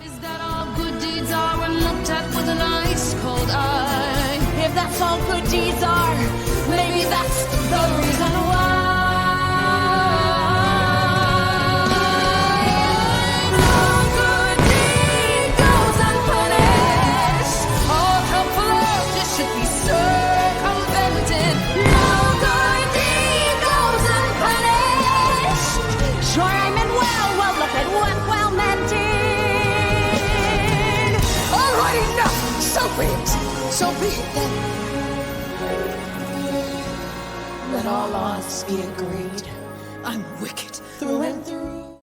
Is that all good deeds are when looked at with an ice cold eye? If that's all good deeds are, maybe that's the reason why. No good deed goes unpunished. All helpful acts should be circumvented. No good deed goes unpunished. Sure, I meant well, look at what well meant did. All right, enough. So be it. So be it then. Let all odds be agreed. I'm wicked through and through.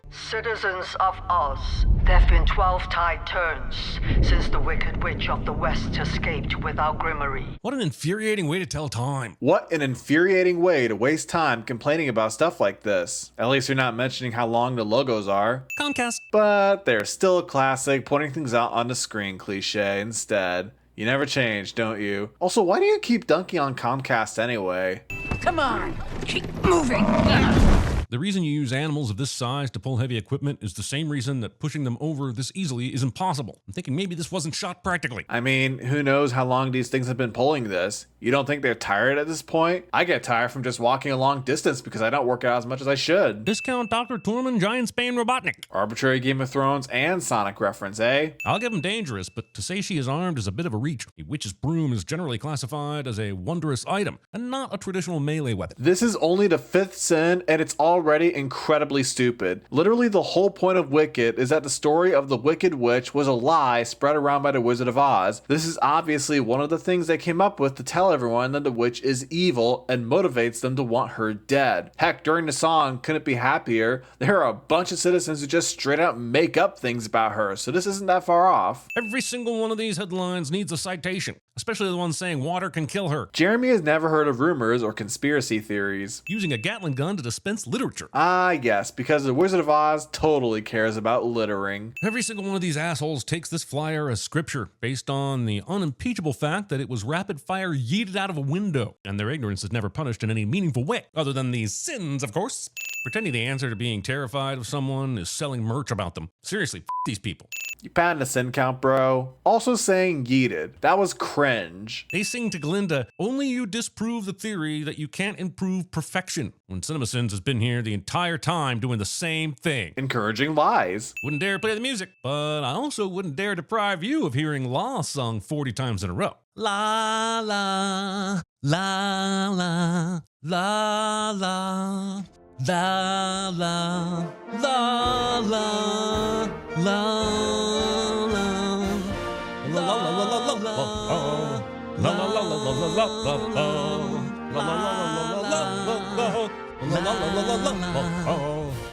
Citizens of Oz, there have been 12 tide turns since the Wicked Witch of the West escaped without grimmory. What an infuriating way to tell time. What an infuriating way to waste time complaining about stuff like this. At least you're not mentioning how long the logos are. Comcast. But they're still a classic pointing things out on the screen cliche instead. You never change, don't you? Also, why do you keep dunking on Comcast anyway? Come on, keep moving. The reason you use animals of this size to pull heavy equipment is the same reason that pushing them over this easily is impossible. I'm thinking maybe this wasn't shot practically. I mean, who knows how long these things have been pulling this? You don't think they're tired at this point? I get tired from just walking a long distance because I don't work out as much as I should. Discount Dr. Tormund, Giant Spain Robotnik. Arbitrary Game of Thrones and Sonic reference, eh? I'll give him dangerous, but to say she is armed is a bit of a reach. A witch's broom is generally classified as a wondrous item, and not a traditional melee weapon. This is only the 5th sin, and it's already incredibly stupid. Literally, the whole point of Wicked is that the story of the Wicked Witch was a lie spread around by the Wizard of Oz. This is obviously one of the things they came up with to tell everyone that the witch is evil and motivates them to want her dead. Heck, during the song, Couldn't Be Happier, there are a bunch of citizens who just straight out make up things about her, so this isn't that far off. Every single one of these headlines needs a citation, especially the ones saying water can kill her. Jeremy has never heard of rumors or conspiracy theories. Using a Gatling gun to dispense literature. Ah, yes, because the Wizard of Oz totally cares about littering. Every single one of these assholes takes this flyer as scripture, based on the unimpeachable fact that it was rapid fire yeeted out of a window, and their ignorance is never punished in any meaningful way, other than these sins, of course. Pretending the answer to being terrified of someone is selling merch about them. Seriously, f these people. You patting the sin count, bro. Also saying yeeted. That was cringe. They sing to Glinda, only you disprove the theory that you can't improve perfection, when CinemaSins has been here the entire time doing the same thing. Encouraging lies. Wouldn't dare play the music, but I also wouldn't dare deprive you of hearing La sung 40 times in a row. La la, la la, la la. La la la la la.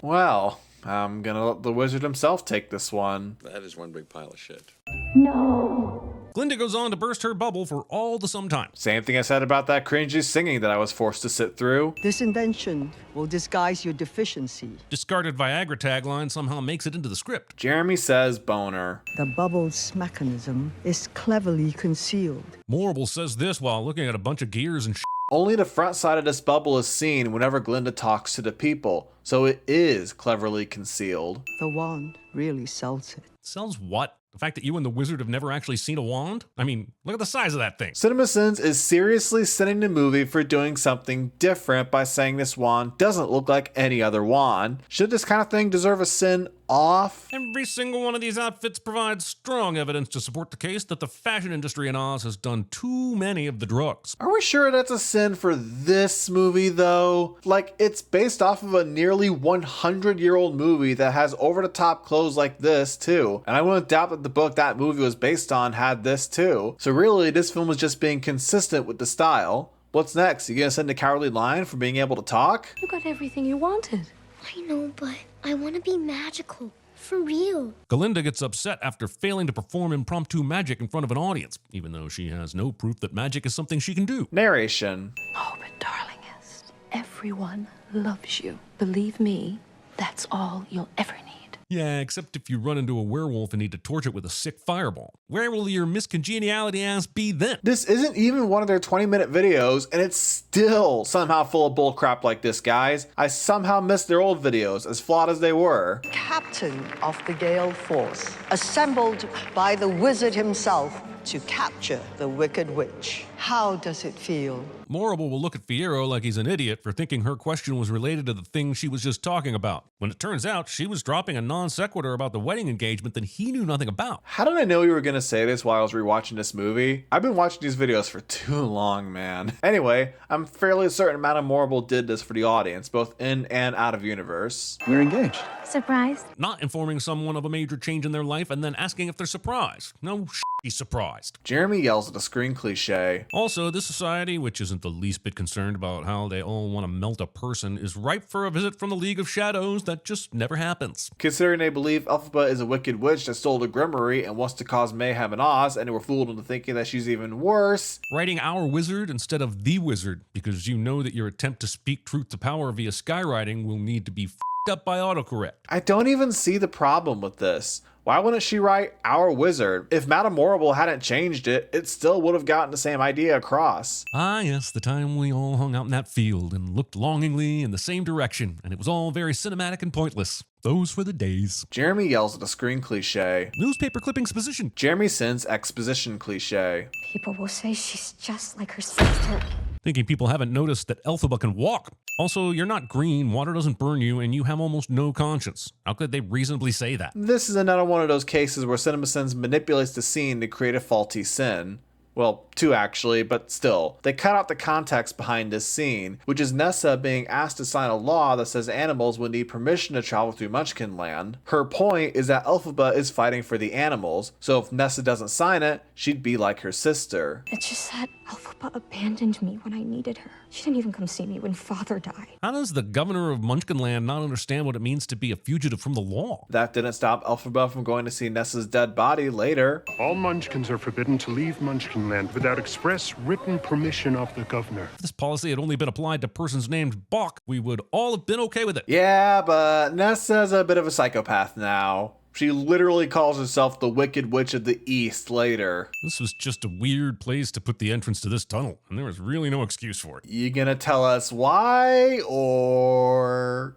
Well, I'm gonna let the wizard himself take this one. That is one big pile of shit. No. Glinda goes on to burst her bubble for all the sometime. Same thing I said about that cringy singing that I was forced to sit through. This invention will disguise your deficiency. Discarded Viagra tagline somehow makes it into the script. Jeremy says boner. The bubble's mechanism is cleverly concealed. Morrible says this while looking at a bunch of gears and Only the front side of this bubble is seen whenever Glinda talks to the people, so it is cleverly concealed. The wand really sells it. Sells what? The fact that you and the wizard have never actually seen a wand? I mean, look at the size of that thing. CinemaSins is seriously sinning the movie for doing something different by saying this wand doesn't look like any other wand. Should this kind of thing deserve a sin off? Every single one of these outfits provides strong evidence to support the case that the fashion industry in Oz has done too many of the drugs. Are we sure that's a sin for this movie though? Like, it's based off of a nearly 100-year-old movie that has over-the-top clothes like this too. And I wouldn't doubt that the book that movie was based on had this too. So really, this film is just being consistent with the style. What's next? You gonna send a Cowardly Lion for being able to talk? You got everything you wanted. I know, but I want to be magical. For real. Glinda gets upset after failing to perform impromptu magic in front of an audience, even though she has no proof that magic is something she can do. Narration. Oh, but darlingest, everyone loves you. Believe me, that's all you'll ever need. Yeah, except if you run into a werewolf and need to torch it with a sick fireball. Where will your miscongeniality ass be then? This isn't even one of their 20-minute videos, and it's still somehow full of bullcrap like this, guys. I somehow missed their old videos, as flawed as they were. Captain of the Gale Force. assembled by the wizard himself to capture the Wicked Witch. How does it feel? Morrible will look at Fiyero like he's an idiot for thinking her question was related to the thing she was just talking about, when it turns out she was dropping a non sequitur about the wedding engagement that he knew nothing about. How did I know you were going to say this while I was rewatching this movie? I've been watching these videos for too long, man. Anyway, I'm fairly certain Madame Morrible did this for the audience, both in and out of universe. We're engaged. Surprise? Not informing someone of a major change in their life and then asking if they're surprised. No he's surprised. Jeremy yells at the screen cliche. Also, this society, which isn't the least bit concerned about how they all want to melt a person, is ripe for a visit from the League of Shadows that just never happens. Considering they believe Elphaba is a wicked witch that stole the grimmory and wants to cause mayhem in Oz, and they were fooled into thinking that she's even worse. Writing our wizard instead of the wizard, because you know that your attempt to speak truth to power via skywriting will need to be f***ed up by autocorrect. I don't even see the problem with this. Why wouldn't she write our wizard? If Madame Morrible hadn't changed it, it still would have gotten the same idea across. Ah yes, the time we all hung out in that field and looked longingly in the same direction, and it was all very cinematic and pointless. Those were the days. Jeremy yells at the screen cliche. Newspaper clippings position. CinemaSins exposition cliche. People will say she's just like her sister. Thinking people haven't noticed that Elphaba can walk. Also, you're not green, water doesn't burn you, and you have almost no conscience. How could they reasonably say that? This is another one of those cases where CinemaSins manipulates the scene to create a faulty sin. Well, two actually, but still. They cut out the context behind this scene, which is Nessa being asked to sign a law that says animals would need permission to travel through Munchkin Land. Her point is that Elphaba is fighting for the animals, so if Nessa doesn't sign it, she'd be like her sister. It's just that Elphaba abandoned me when I needed her. She didn't even come see me when Father died. How does the governor of Munchkin Land not understand what it means to be a fugitive from the law? That didn't stop Elphaba from going to see Nessa's dead body later. All Munchkins are forbidden to leave Munchkin Land without express written permission of the governor. If this policy had only been applied to persons named Bach, we would all have been okay with it. Yeah, but Nessa's a bit of a psychopath now. She literally calls herself the Wicked Witch of the East later. This was just a weird place to put the entrance to this tunnel, and there was really no excuse for it. You gonna tell us why, or...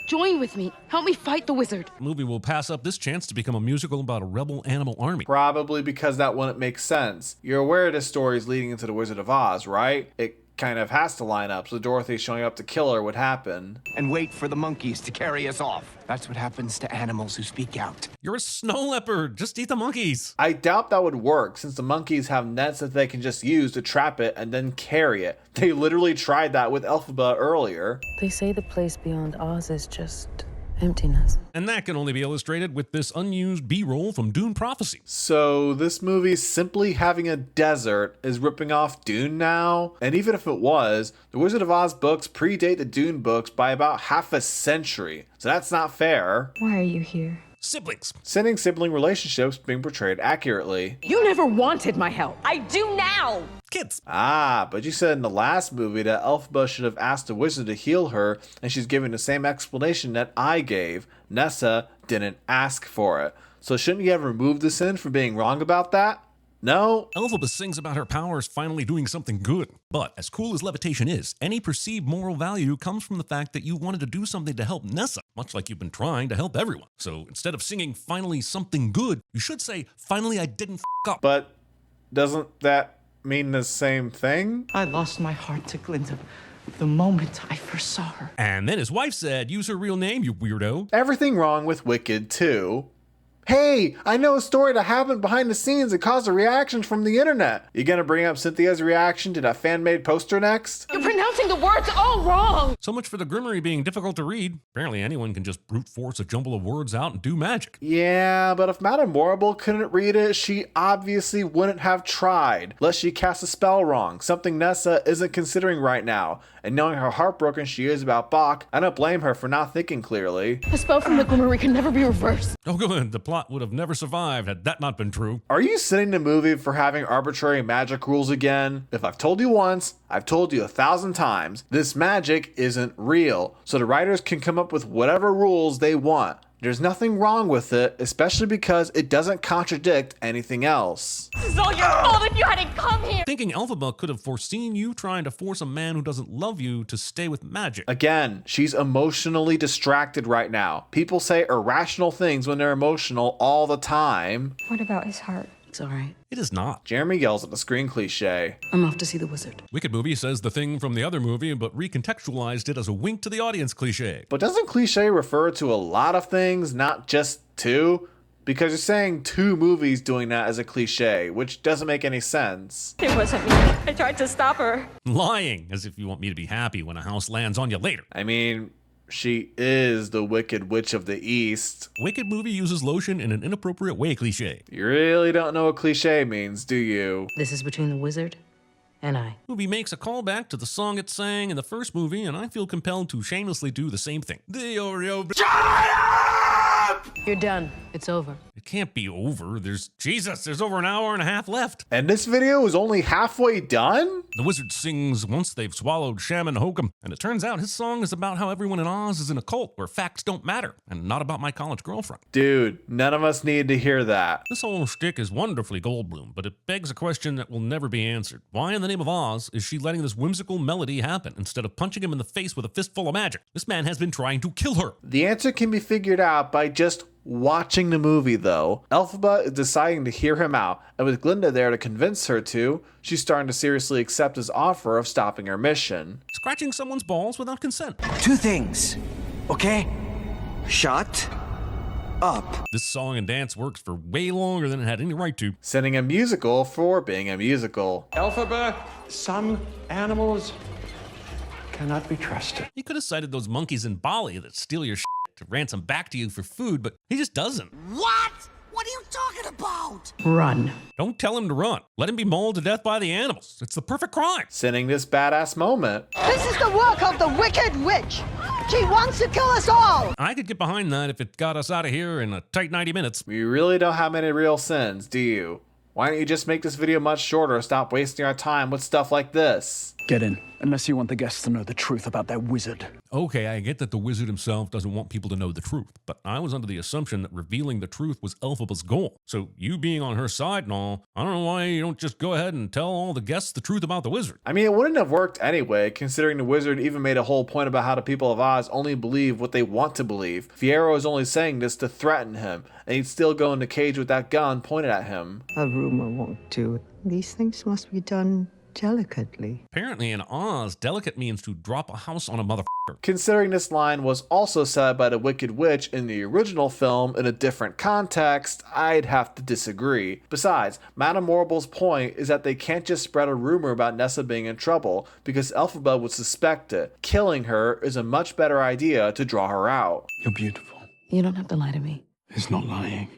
Join with me. Help me fight the wizard. The movie will pass up this chance to become a musical about a rebel animal army. Probably because that wouldn't make sense. You're aware this story is leading into the Wizard of Oz, right? It kind of has to line up, so Dorothy showing up to kill her would happen. And wait for the monkeys to carry us off. That's what happens to animals who speak out. You're a snow leopard. Just eat the monkeys. I doubt that would work, since the monkeys have nets that they can just use to trap it and then carry it. They literally tried that with Elphaba earlier. They say the place beyond Oz is just emptiness. And that can only be illustrated with this unused B-roll from Dune Prophecy. So this movie simply having a desert is ripping off Dune now? And even if it was, the Wizard of Oz books predate the Dune books by about half a century. So that's not fair. Why are you here? Siblings. Sending sibling relationships being portrayed accurately. You never wanted my help. I do now. Kids. Ah, but you said in the last movie that Elphaba should have asked the wizard to heal her, and she's giving the same explanation that I gave. Nessa didn't ask for it. So shouldn't you have removed the sin for being wrong about that? No? Elphaba sings about her powers finally doing something good. But as cool as levitation is, any perceived moral value comes from the fact that you wanted to do something to help Nessa, much like you've been trying to help everyone. So instead of singing finally something good, you should say finally I didn't f*** up. But doesn't that mean the same thing? I lost my heart to Glinda the moment I first saw her. And then his wife said, use her real name, you weirdo. Everything wrong with Wicked too. Hey, I know a story that happened behind the scenes that caused a reaction from the internet. You gonna bring up Cynthia's reaction to that fan-made poster next? You're pronouncing the words all wrong. So much for the grimmory being difficult to read. Apparently anyone can just brute force a jumble of words out and do magic. Yeah, but if Madame Morrible couldn't read it, she obviously wouldn't have tried, lest she cast a spell wrong, something Nessa isn't considering right now. And knowing how heartbroken she is about Bach, I don't blame her for not thinking clearly. The spell from the grimmory can never be reversed. Oh good, the plot would have never survived had that not been true. Are you sitting the movie for having arbitrary magic rules again? If I've told you once, I've told you 1,000 times, this magic isn't real, so the writers can come up with whatever rules they want. There's nothing wrong with it, especially because it doesn't contradict anything else. This is all your fault if you hadn't come here. Thinking Elphaba could have foreseen you trying to force a man who doesn't love you to stay with magic. Again, she's emotionally distracted right now. People say irrational things when they're emotional all the time. What about his heart? It's all right. It is not. Jeremy yells at the screen cliche. I'm off to see the wizard. Wicked movie says the thing from the other movie, but recontextualized it as a wink to the audience cliche. But doesn't cliche refer to a lot of things, not just two? Because you're saying two movies doing that as a cliche, which doesn't make any sense. It wasn't me. I tried to stop her. Lying, as if you want me to be happy when a house lands on you later. I mean, she is the Wicked Witch of the East. Wicked movie uses lotion in an inappropriate way cliche. You really don't know what cliche means, do you? This is between the wizard and I. Movie makes a callback to the song it sang in the first movie, and I feel compelled to shamelessly do the same thing. The Oreo. You're done. It's over. It can't be over. There's over an hour and a half left. And this video is only halfway done? The wizard sings once they've swallowed Shaman Hokum, and it turns out his song is about how everyone in Oz is in a cult where facts don't matter, and not about my college girlfriend. Dude, none of us need to hear that. This whole shtick is wonderfully Goldblum, but it begs a question that will never be answered. Why in the name of Oz is she letting this whimsical melody happen instead of punching him in the face with a fistful of magic? This man has been trying to kill her. The answer can be figured out by just watching the movie, though. Elphaba is deciding to hear him out, and with Glinda there to convince her to, she's starting to seriously accept his offer of stopping her mission. Scratching someone's balls without consent. Two things, okay? Shut up. This song and dance works for way longer than it had any right to. Sending a musical for being a musical. Elphaba, some animals cannot be trusted. He could have cited those monkeys in Bali that steal your shit to ransom back to you for food, but he just doesn't. What? What are you talking about? Run. Don't tell him to run. Let him be mauled to death by the animals. It's the perfect crime. Sending this badass moment. This is the work of the Wicked Witch. She wants to kill us all. I could get behind that if it got us out of here in a tight 90 minutes. We really don't have many real sins, do you? Why don't you just make this video much shorter, stop wasting our time with stuff like this? Get in, unless you want the guests to know the truth about that wizard. Okay, I get that the wizard himself doesn't want people to know the truth, but I was under the assumption that revealing the truth was Elphaba's goal. So you being on her side and all, I don't know why you don't just go ahead and tell all the guests the truth about the wizard. I mean, it wouldn't have worked anyway, considering the wizard even made a whole point about how the people of Oz only believe what they want to believe. Fiyero is only saying this to threaten him, and he'd still go in the cage with that gun pointed at him. A rumor won't do. These things must be done delicately. Apparently in Oz, delicate means to drop a house on a motherfucker. Considering this line was also said by the Wicked Witch in the original film in a different context, I'd have to disagree. Besides, Madame Morble's point is that they can't just spread a rumor about Nessa being in trouble, because Elphaba would suspect it. Killing her is a much better idea to draw her out. You're beautiful. You don't have to lie to me. It's not lying.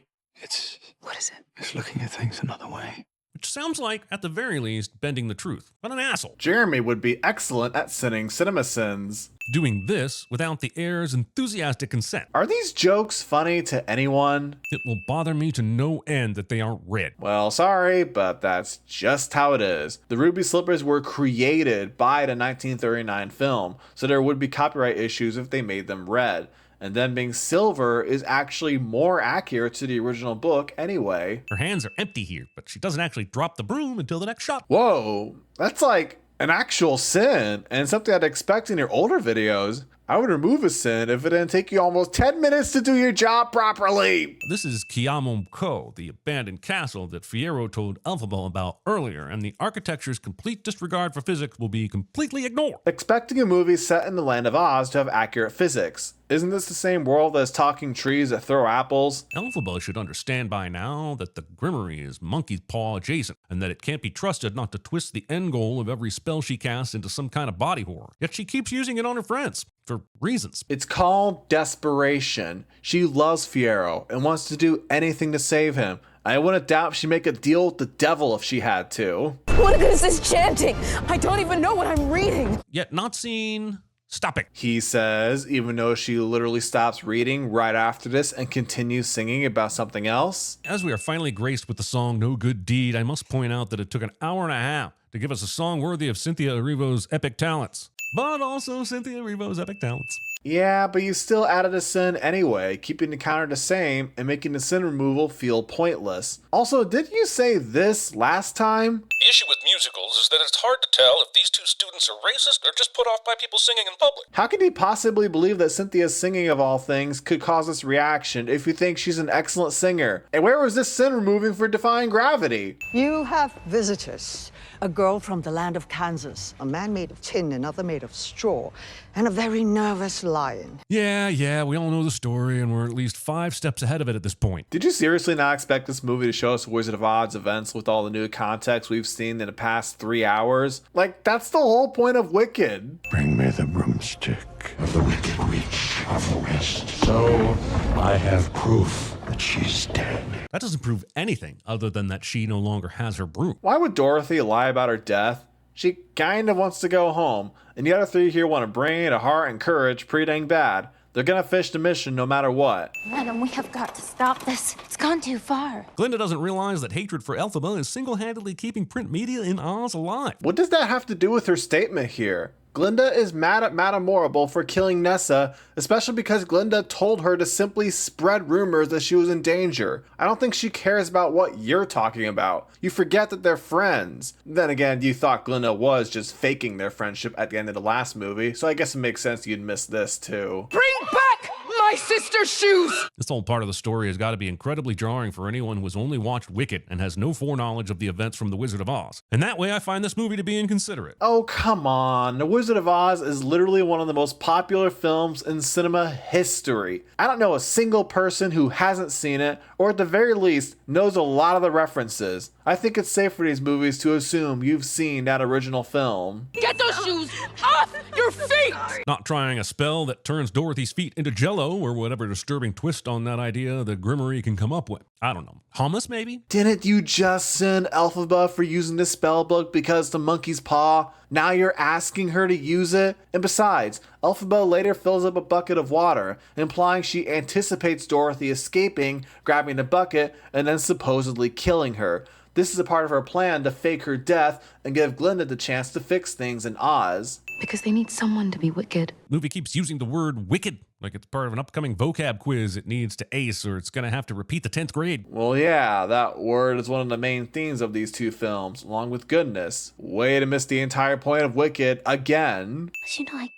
It's... What is it? It's looking at things another way. Which sounds like, at the very least, bending the truth. But an asshole. Jeremy would be excellent at sinning CinemaSins. Doing this without the heir's enthusiastic consent. Are these jokes funny to anyone? It will bother me to no end that they aren't red. Well, sorry, but that's just how it is. The ruby slippers were created by the 1939 film, so there would be copyright issues if they made them red. And them being silver is actually more accurate to the original book anyway. Her hands are empty here, but she doesn't actually drop the broom until the next shot. Whoa, that's like an actual sin, and something I'd expect in your older videos. I would remove a sin if it didn't take you almost 10 minutes to do your job properly. This is Kiamon Ko, the abandoned castle that Fiyero told Elphaba about earlier, and the architecture's complete disregard for physics will be completely ignored. Expecting a movie set in the land of Oz to have accurate physics. Isn't this the same world as talking trees that throw apples? Elphaba should understand by now that the grimmory is monkey's paw adjacent, and that it can't be trusted not to twist the end goal of every spell she casts into some kind of body horror. Yet she keeps using it on her friends. For reasons. It's called desperation. She loves Fiyero and wants to do anything to save him. I wouldn't doubt she'd make a deal with the devil if she had to. What is this chanting? I don't even know what I'm reading. Yet not seen stopping. He says, even though she literally stops reading right after this and continues singing about something else. As we are finally graced with the song No Good Deed, I must point out that it took an hour and a half to give us a song worthy of Cynthia Erivo's epic talents. But also Cynthia Erivo's epic talents. Yeah, but you still added a sin anyway, keeping the counter the same and making the sin removal feel pointless. Also, didn't you say this last time? The issue with musicals is that it's hard to tell if these two students are racist or just put off by people singing in public. How can you possibly believe that Cynthia's singing of all things could cause this reaction if you think she's an excellent singer? And where was this sin removing for defying gravity? You have visitors. A girl from the land of Kansas, a man made of tin, another made of straw, and a very nervous lion. Yeah, we all know the story, and we're at least 5 steps ahead of it at this point. Did you seriously not expect this movie to show us Wizard of Oz events with all the new context we've seen in the past 3 hours? Like, that's the whole point of Wicked. Bring me the broomstick of the Wicked Witch of the West. So I have proof that she's dead. That doesn't prove anything other than that she no longer has her broom. Why would Dorothy lie about her death? She kind of wants to go home, and the other 3 here want to brain, a heart, and courage pretty dang bad. They're gonna finish the mission no matter what. Madam, we have got to stop this. It's gone too far. Glinda doesn't realize that hatred for Elphaba is single-handedly keeping print media in Oz alive. What does that have to do with her statement here? Glinda is mad at Madame Morrible for killing Nessa, especially because Glinda told her to simply spread rumors that she was in danger. I don't think she cares about what you're talking about. You forget that they're friends. Then again, you thought Glinda was just faking their friendship at the end of the last movie, so I guess it makes sense you'd miss this too. Bring back my sister's shoes! This whole part of the story has got to be incredibly jarring for anyone who has only watched Wicked and has no foreknowledge of the events from The Wizard of Oz. And that way I find this movie to be inconsiderate. Oh, come on. The Wizard of Oz is literally one of the most popular films in cinema history. I don't know a single person who hasn't seen it, or at the very least, knows a lot of the references. I think it's safe for these movies to assume you've seen that original film. Get those shoes off your feet! Not trying a spell that turns Dorothy's feet into jello, or whatever disturbing twist on that idea the Grimmory can come up with. I don't know. Hummus, maybe? Didn't you just send Elphaba for using this spell book because the monkey's paw? Now you're asking her to use it? And besides, Elphaba later fills up a bucket of water, implying she anticipates Dorothy escaping, grabbing the bucket, and then supposedly killing her. This is a part of her plan to fake her death and give Glinda the chance to fix things in Oz. Because they need someone to be wicked. Movie keeps using the word wicked like it's part of an upcoming vocab quiz it needs to ace, or it's gonna have to repeat the 10th grade. Well, yeah, that word is one of the main themes of these 2 films, along with goodness. Way to miss the entire point of Wicked again. But you know, I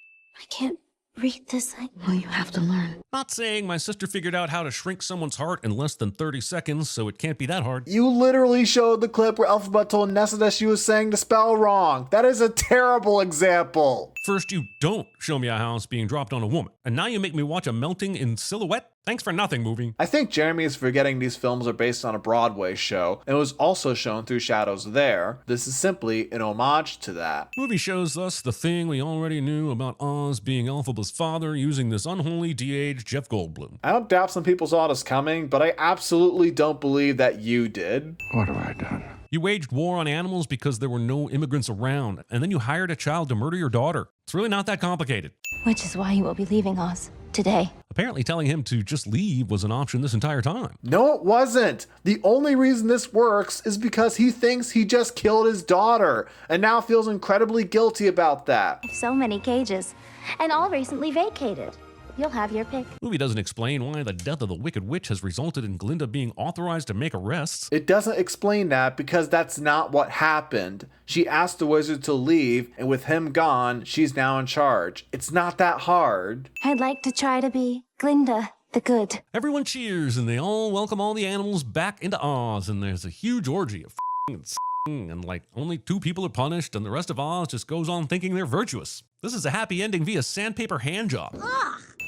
can't read this. Well, you have to learn. Not saying my sister figured out how to shrink someone's heart in less than 30 seconds, so it can't be that hard. You literally showed the clip where Elphaba told Nessa that she was saying the spell wrong. That is a terrible example. First, you don't show me a house being dropped on a woman, and now you make me watch a melting in silhouette? Thanks for nothing, movie. I think Jeremy is forgetting these films are based on a Broadway show, and was also shown through Shadows there. This is simply an homage to that. Movie shows us the thing we already knew about Oz being Elphaba's father using this unholy de-aged Jeff Goldblum. I don't doubt some people saw this coming, but I absolutely don't believe that you did. What have I done? You waged war on animals because there were no immigrants around, and then you hired a child to murder your daughter. It's really not that complicated. Which is why you will be leaving Oz today. Apparently telling him to just leave was an option this entire time. No, it wasn't. The only reason this works is because he thinks he just killed his daughter, and now feels incredibly guilty about that. So many cages, and all recently vacated. You'll have your pick. Movie doesn't explain why the death of the Wicked Witch has resulted in Glinda being authorized to make arrests. It doesn't explain that because that's not what happened. She asked the wizard to leave, and with him gone, she's now in charge. It's not that hard. I'd like to try to be Glinda the Good. Everyone cheers, and they all welcome all the animals back into Oz, and there's a huge orgy of and like only 2 people are punished, and the rest of Oz just goes on thinking they're virtuous. This is a happy ending via sandpaper handjob.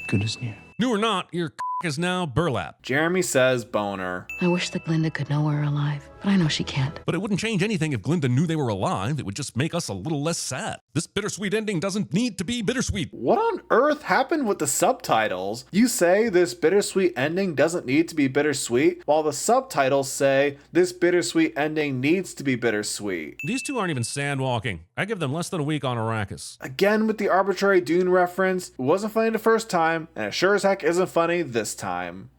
Goodness knew. New or not, your is now burlap. Jeremy says boner. I wish that Glinda could know we're alive, but I know she can't. But it wouldn't change anything if Glinda knew they were alive. It would just make us a little less sad. This bittersweet ending doesn't need to be bittersweet. What on earth happened with the subtitles? You say this bittersweet ending doesn't need to be bittersweet, while the subtitles say this bittersweet ending needs to be bittersweet. These 2 aren't even sandwalking. I give them less than a week on Arrakis. Again with the arbitrary Dune reference. It wasn't funny the first time, and it sure as heck isn't funny this time.